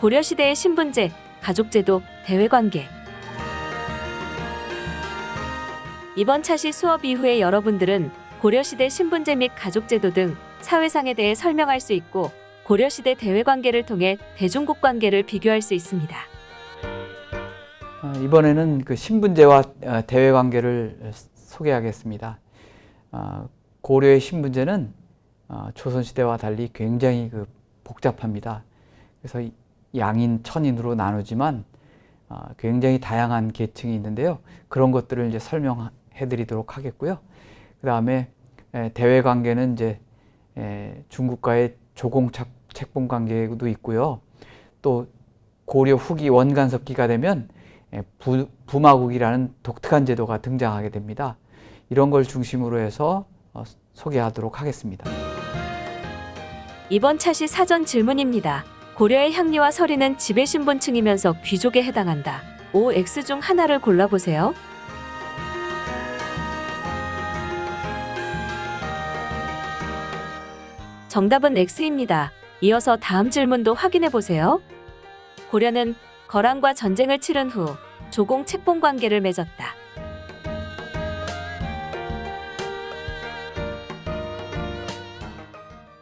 고려시대의 신분제, 가족제도, 대외관계. 이번 차시 수업 이후에 여러분들은 고려시대 신분제 및 가족제도 등 사회상에 대해 설명할 수 있고 고려시대 대외관계를 통해 대중국 관계를 비교할 수 있습니다. 이번에는 그 신분제와 대외관계를 소개하겠습니다. 고려의 신분제는 조선시대와 달리 굉장히 복잡합니다. 그래서 양인, 천인으로 나누지만 굉장히 다양한 계층이 있는데요. 그런 것들을 이제 설명해 드리도록 하겠고요. 그 다음에 대외관계는 이제 중국과의 조공책봉 관계도 있고요. 또 고려 후기 원간섭기가 되면 부마국이라는 독특한 제도가 등장하게 됩니다. 이런 걸 중심으로 해서 소개하도록 하겠습니다. 이번 차시 사전 질문입니다. 고려의 향리와 서리는 지배신분층이면서 귀족에 해당한다. OX 중 하나를 골라보세요. 정답은 X입니다. 이어서 다음 질문도 확인해보세요. 고려는 거란과 전쟁을 치른 후 조공 책봉 관계를 맺었다.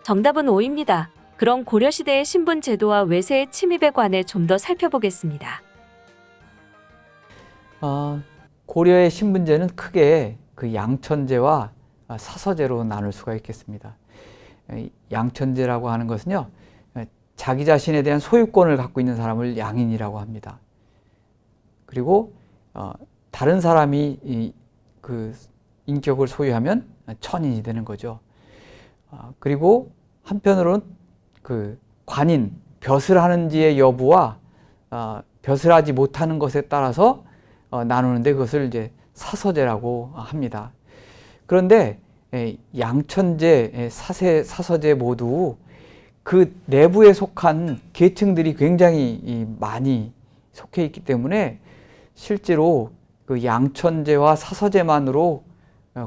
정답은 O입니다. 그럼 고려시대의 신분 제도와 외세의 침입에 관해 좀 더 살펴보겠습니다. 고려의 신분제는 크게 그 양천제와 사서제로 나눌 수가 있겠습니다. 양천제라고 하는 것은요, 자기 자신에 대한 소유권을 갖고 있는 사람을 양인이라고 합니다. 그리고 다른 사람이 그 인격을 소유하면 천인이 되는 거죠. 그리고 한편으로는 그 관인, 벼슬 하는지의 여부와 벼슬 하지 못하는 것에 따라서 나누는데 그것을 이제 사서제라고 합니다. 그런데 양천제, 사서제 모두 그 내부에 속한 계층들이 굉장히 많이 속해 있기 때문에 실제로 그 양천제와 사서제만으로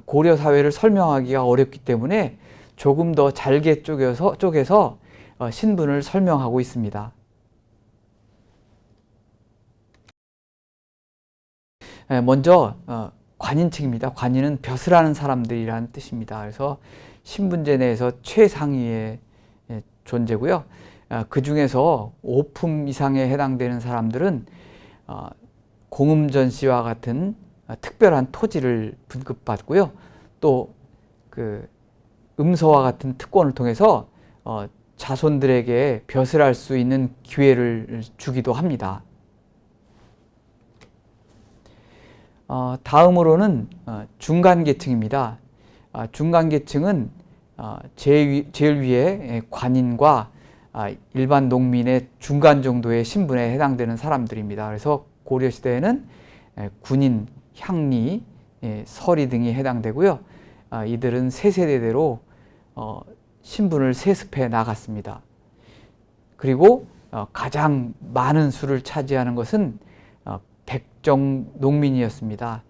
고려 사회를 설명하기가 어렵기 때문에 조금 더 잘게 쪼개서 신분을 설명하고 있습니다. 먼저 관인층입니다. 관인은 벼슬하는 사람들이라는 뜻입니다. 그래서 신분제 내에서 최상위의 존재고요. 그 중에서 5품 이상에 해당되는 사람들은 공음전시와 같은 특별한 토지를 분급받고요. 또 그 음서와 같은 특권을 통해서 자손들에게 벼슬할 수 있는 기회를 주기도 합니다. 다음으로는 중간계층입니다. 중간계층은 제일 위에 관인과 일반 농민의 중간 정도의 신분에 해당되는 사람들입니다. 그래서 고려시대에는 군인, 향리, 서리 등이 해당되고요. 이들은 세세대대로 신분을 세습해 나갔습니다. 그리고 가장 많은 수를 차지하는 것은 백정 농민이었습니다.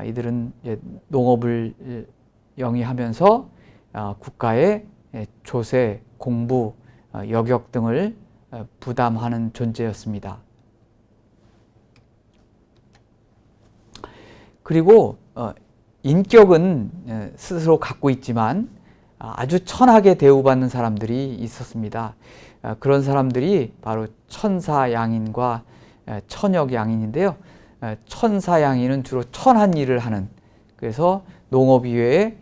이들은 이제 농업을 영위하면서 국가의 조세, 공부, 여격 등을 부담하는 존재였습니다. 그리고 인격은 스스로 갖고 있지만 아주 천하게 대우받는 사람들이 있었습니다. 그런 사람들이 바로 천사양인과 천역양인인데요. 천사양인은 주로 천한 일을 하는, 그래서 농업 이외에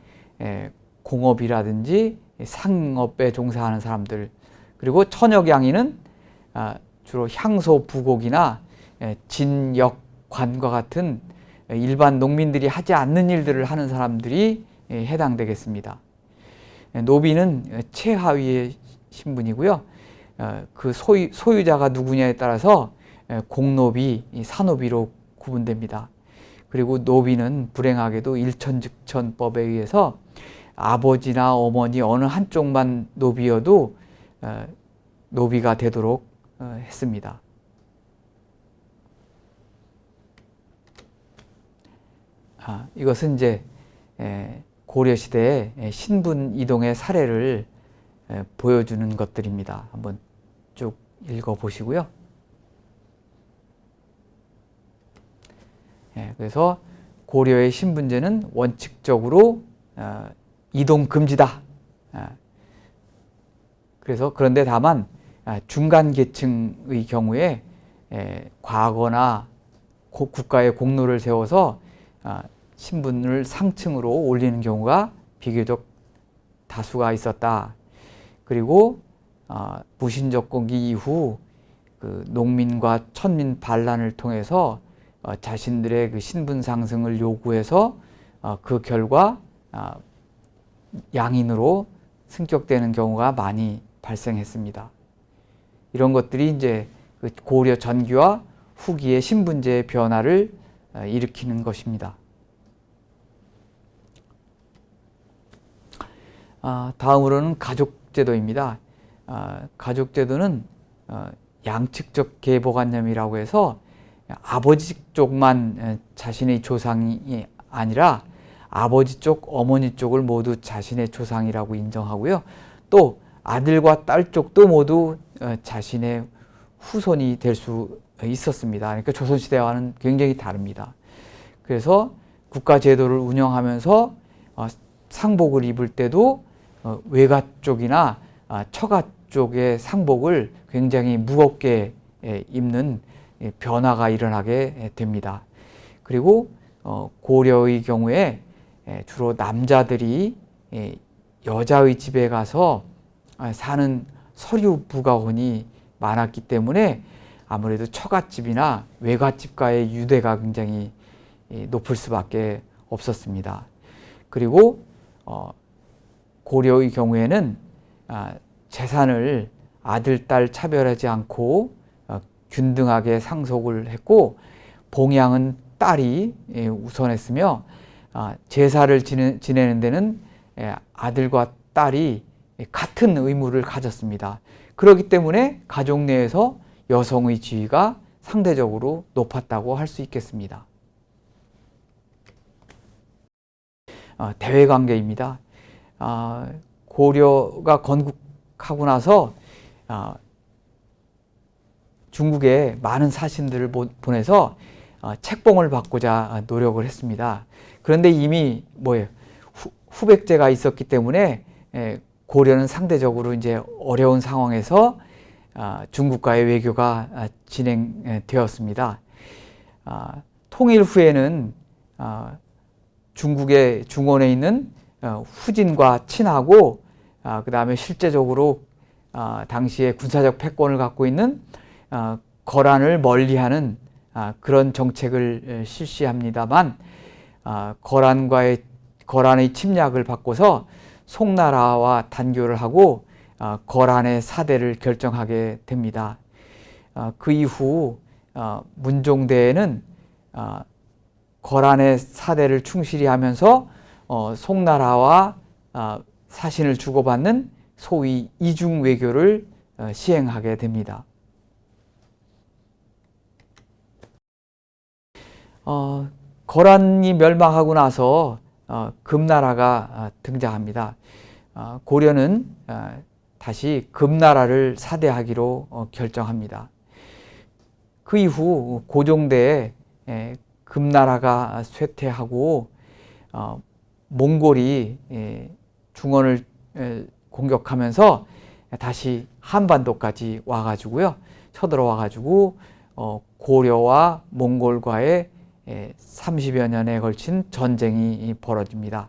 공업이라든지 상업에 종사하는 사람들, 그리고 천역양인은 주로 향소 부곡이나 진역관과 같은 일반 농민들이 하지 않는 일들을 하는 사람들이 해당되겠습니다. 노비는 최하위의 신분이고요. 그 소유자가 누구냐에 따라서 공노비, 사노비로 구분됩니다. 그리고 노비는 불행하게도 일천즉천법에 의해서 아버지나 어머니 어느 한쪽만 노비여도 노비가 되도록 했습니다. 이것은 이제 고려시대의 신분 이동의 사례를 보여주는 것들입니다. 한번 쭉 읽어보시고요. 그래서 고려의 신분제는 원칙적으로 이동 금지다. 그래서 그런데 다만 중간 계층의 경우에 과거나 국가의 공로를 세워서 신분을 상층으로 올리는 경우가 비교적 다수가 있었다. 그리고 무신적공기 이후 그 농민과 천민 반란을 통해서 자신들의 그 신분 상승을 요구해서 그 결과 양인으로 승격되는 경우가 많이 발생했습니다. 이런 것들이 이제 그 고려 전기와 후기의 신분제의 변화를 일으키는 것입니다. 다음으로는 가족제도입니다. 가족제도는 양측적 계보관념이라고 해서 아버지 쪽만 자신의 조상이 아니라 아버지 쪽, 어머니 쪽을 모두 자신의 조상이라고 인정하고요. 또 아들과 딸 쪽도 모두 자신의 후손이 될 수 있었습니다. 그러니까 조선시대와는 굉장히 다릅니다. 그래서 국가제도를 운영하면서 상복을 입을 때도 외가 쪽이나 처가 쪽의 상복을 굉장히 무겁게 입는 변화가 일어나게 됩니다. 그리고 고려의 경우에 주로 남자들이 여자의 집에 가서 사는 서류 부가혼이 많았기 때문에 아무래도 처갓집이나 외갓집과의 유대가 굉장히 높을 수밖에 없었습니다. 그리고 고려의 경우에는 재산을 아들, 딸 차별하지 않고 균등하게 상속을 했고 봉양은 딸이 우선했으며 제사를 지내는 데는 아들과 딸이 같은 의무를 가졌습니다. 그렇기 때문에 가족 내에서 여성의 지위가 상대적으로 높았다고 할 수 있겠습니다. 대외관계입니다. 고려가 건국하고 나서 중국에 많은 사신들을 보내서 책봉을 받고자 노력을 했습니다. 그런데 이미 후백제가 있었기 때문에 고려는 상대적으로 이제 어려운 상황에서 중국과의 외교가 진행되었습니다. 통일 후에는 중국의 중원에 있는 후진과 친하고 그 다음에 실제적으로 당시에 군사적 패권을 갖고 있는 거란을 멀리하는 그런 정책을 실시합니다만 거란의 침략을 받고서 송나라와 단교를 하고 거란의 사대를 결정하게 됩니다. 그 이후 문종대에는 거란의 사대를 충실히 하면서 송나라와 사신을 주고받는 소위 이중 외교를 시행하게 됩니다. 거란이 멸망하고 나서 금나라가 등장합니다. 고려는 다시 금나라를 사대하기로 결정합니다. 그 이후 고종대에 금나라가 쇠퇴하고 몽골이 중원을 공격하면서 다시 한반도까지 와가지고요. 쳐들어와 가지고 고려와 몽골과의 30여 년에 걸친 전쟁이 벌어집니다.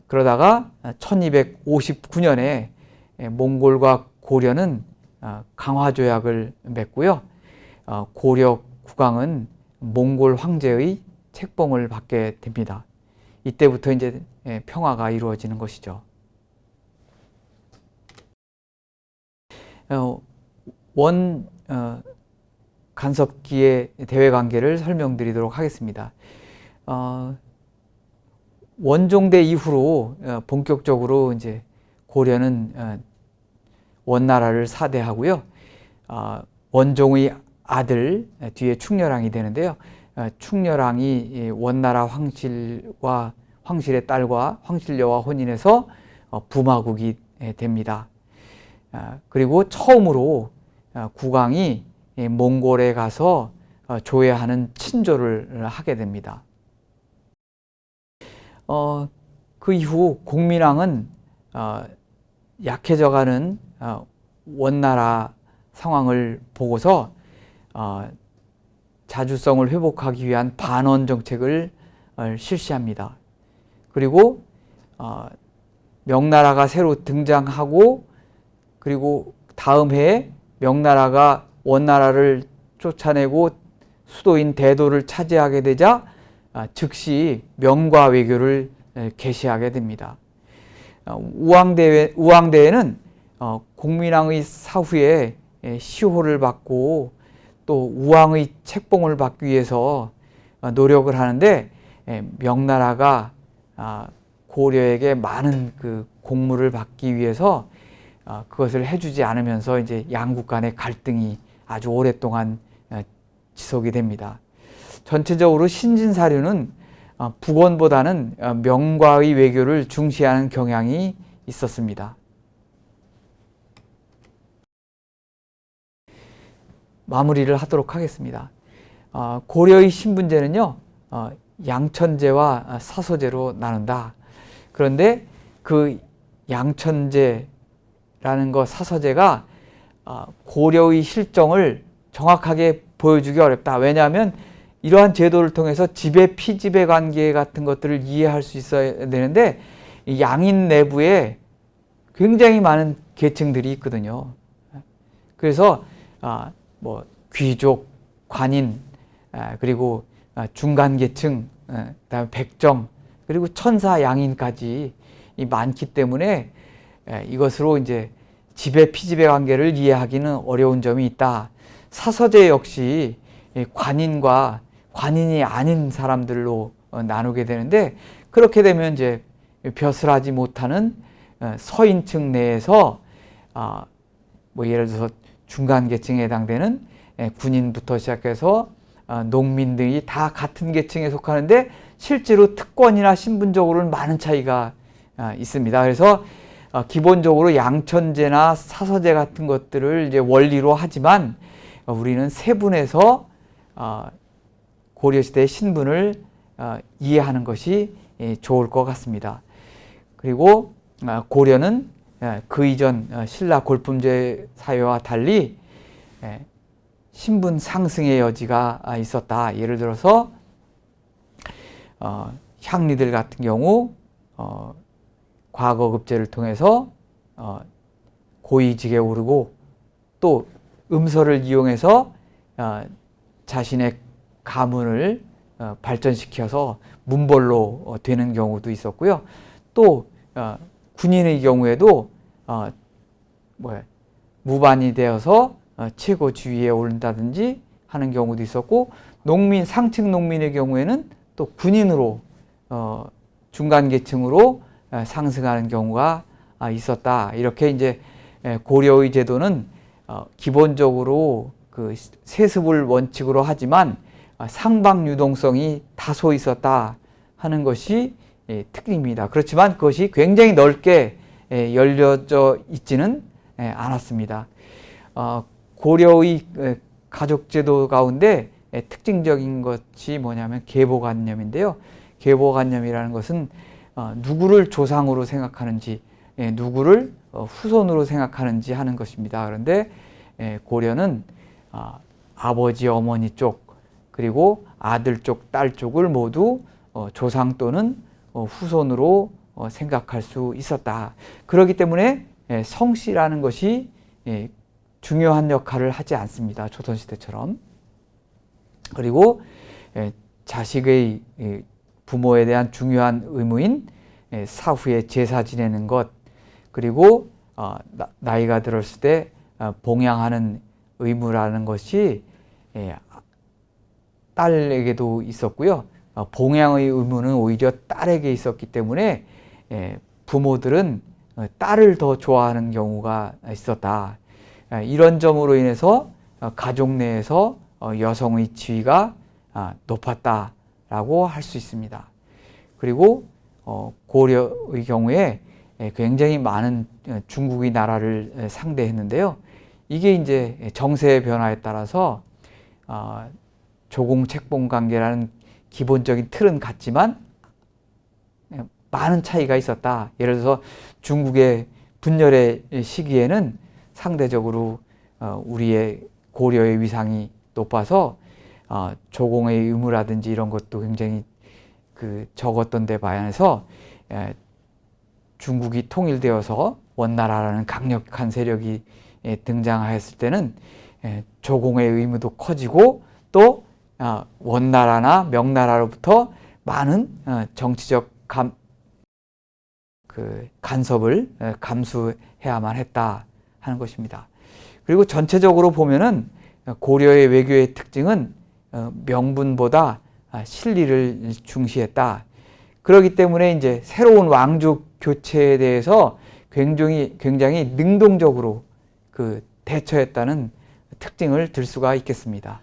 그러다가 1259년에 몽골과 고려는 강화조약을 맺고요. 고려 국왕은 몽골 황제의 책봉을 받게 됩니다. 이때부터 이제 평화가 이루어지는 것이죠. 원 간섭기의 대외관계를 설명드리도록 하겠습니다. 원종대 이후로 본격적으로 이제 고려는 원나라를 사대하고요. 원종의 아들 뒤에 충렬왕이 되는데요. 충렬왕이 원나라 황실의 딸과 황실녀와 혼인해서 부마국이 됩니다. 그리고 처음으로 국왕이 몽골에 가서 조회하는 친조를 하게 됩니다. 그 이후 공민왕은 약해져가는 원나라 상황을 보고서 자주성을 회복하기 위한 반원 정책을 실시합니다. 그리고 명나라가 새로 등장하고 그리고 다음 해에 명나라가 원나라를 쫓아내고 수도인 대도를 차지하게 되자 즉시 명과 외교를 개시하게 됩니다. 우왕대에는 공민왕의 사후에 시호를 받고 또 우왕의 책봉을 받기 위해서 노력을 하는데 명나라가 고려에게 많은 그 공물을 받기 위해서 그것을 해주지 않으면서 이제 양국 간의 갈등이 아주 오랫동안 지속이 됩니다. 전체적으로 신진사류는 북원보다는 명과의 외교를 중시하는 경향이 있었습니다. 마무리를 하도록 하겠습니다. 고려의 신분제는요, 양천제와 사소제로 나눈다. 그런데 그 양천제라는 것, 사서제가 고려의 실정을 정확하게 보여주기 어렵다. 왜냐하면 이러한 제도를 통해서 지배 피지배 관계 같은 것들을 이해할 수 있어야 되는데 이 양인 내부에 굉장히 많은 계층들이 있거든요. 그래서 뭐 귀족, 관인, 그리고 중간 계층, 그다음에 백정, 그리고 천사, 양인까지 많기 때문에 이것으로 이제 지배 피지배 관계를 이해하기는 어려운 점이 있다. 사서제 역시 관인과 관인이 아닌 사람들로 나누게 되는데 그렇게 되면 이제 벼슬하지 못하는 서인층 내에서 뭐 예를 들어서 중간 계층에 해당되는 군인부터 시작해서 농민 등이 다 같은 계층에 속하는데 실제로 특권이나 신분적으로는 많은 차이가 있습니다. 그래서 기본적으로 양천제나 사서제 같은 것들을 이제 원리로 하지만 우리는 세분해서 고려시대의 신분을 이해하는 것이 좋을 것 같습니다. 그리고 고려는 그 이전 신라 골품제 사회와 달리 신분 상승의 여지가 있었다. 예를 들어서 향리들 같은 경우 과거급제를 통해서 고위직에 오르고 또 음서를 이용해서 자신의 가문을 발전시켜서 문벌로 되는 경우도 있었고요. 또 군인의 경우에도 무반이 되어서 최고 지위에 오른다든지 하는 경우도 있었고, 농민, 상층 농민의 경우에는 또 군인으로 중간 계층으로 상승하는 경우가 있었다. 이렇게 이제 고려의 제도는 기본적으로 그 세습을 원칙으로 하지만 상방 유동성이 다소 있었다 하는 것이 특징입니다. 그렇지만 그것이 굉장히 넓게 열려져 있지는 않았습니다. 고려의 가족제도 가운데 특징적인 것이 뭐냐면 계보관념인데요. 계보관념이라는 것은 누구를 조상으로 생각하는지, 누구를 후손으로 생각하는지 하는 것입니다. 그런데 고려는 아버지, 어머니 쪽, 그리고 아들 쪽, 딸 쪽을 모두 조상 또는 후손으로 생각할 수 있었다. 그렇기 때문에 성씨라는 것이 중요한 역할을 하지 않습니다. 조선시대처럼. 그리고 자식의 부모에 대한 중요한 의무인 사후에 제사 지내는 것, 그리고 나이가 들었을 때 봉양하는 의무라는 것이 딸에게도 있었고요. 봉양의 의무는 오히려 딸에게 있었기 때문에 부모들은 딸을 더 좋아하는 경우가 있었다. 이런 점으로 인해서 가족 내에서 여성의 지위가 높았다라고 할 수 있습니다. 그리고 고려의 경우에 굉장히 많은 중국의 나라를 상대했는데요. 이게 이제 정세의 변화에 따라서 조공 책봉 관계라는 기본적인 틀은 같지만 많은 차이가 있었다. 예를 들어서 중국의 분열의 시기에는 상대적으로 우리의 고려의 위상이 높아서 조공의 의무라든지 이런 것도 굉장히 적었던 데 반해서 중국이 통일되어서 원나라라는 강력한 세력이 등장하였을 때는 조공의 의무도 커지고 또 원나라나 명나라로부터 많은 정치적 간섭을 감수해야만 했다 하는 것입니다. 그리고 전체적으로 보면은 고려의 외교의 특징은 명분보다 실리를 중시했다. 그렇기 때문에 이제 새로운 왕족 교체에 대해서 굉장히 능동적으로 대처했다는 특징을 들 수가 있겠습니다.